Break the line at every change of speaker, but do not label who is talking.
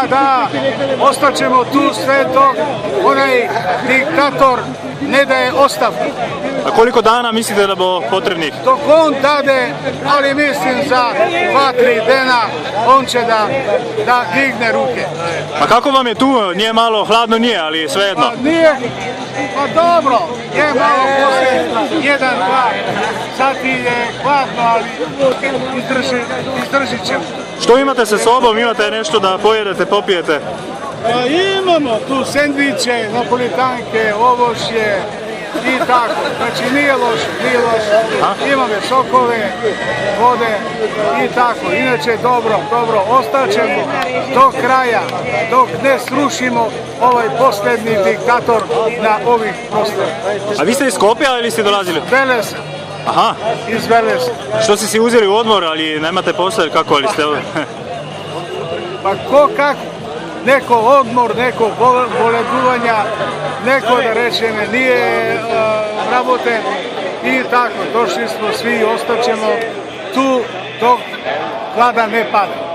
Da, ostaćemo tu sve dok onaj diktator ne daje ostavku.
A koliko dana mislite da bo potrebnih?
Dok on dade, ali mislim za 2-3 dana, on će da digne ruke.
A kako vam je tu? Nije malo hladno, nije, ali svejedno.
Nije, pa dobro, je malo poslije 1-2 sati je hladno, ali izdržit ćemo.
Što imate sa sobom? Imate nešto da pojedete, popijete?
Imamo tu sendviče, napolitanke, ovošje i tako. Znači nije loše. Imamo sokove, vode i tako. Inače dobro, ostaćemo do kraja, dok ne srušimo ovaj posljednji diktator na ovih prostorima.
A vi ste iz Skopja ili ste dolazili?
Velesa.
Aha.
Iz Velesa.
Što ste si uzeli u odmor, ali nemate posla ili kako, ali ste ovdje?
Pa ko kako? Neko odmor, neko boleduvanja, neko da reče nije rabote i tako. Došli smo svi, ostaćemo tu dok vlada ne pada.